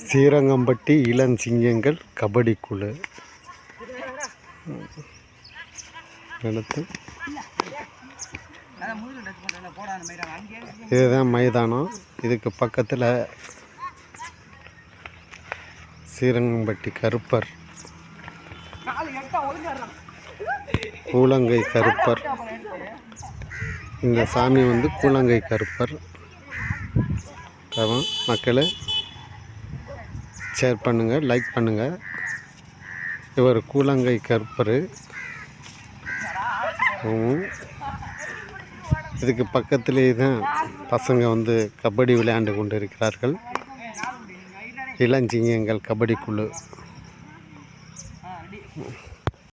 ஸ்ரீரங்கம்பட்டி இளஞ்சிங்கங்கள் கபடி குழு அடுத்து இதுதான் மைதானம். இதுக்கு பக்கத்தில் ஸ்ரீரங்கம்பட்டி கருப்பர், கூழங்கை கருப்பர். இந்த சாமி வந்து கூழங்கை கருப்பர். மக்களை ஷேர் பண்ணுங்கள், லைக் பண்ணுங்கள். இவர் கூழங்கை கருப்பர். இதுக்கு பக்கத்திலே தான் பசங்க வந்து கபடி விளையாண்டு கொண்டு இருக்கிறார்கள். இளஞ்சிங்கங்கள் கபடி குழு.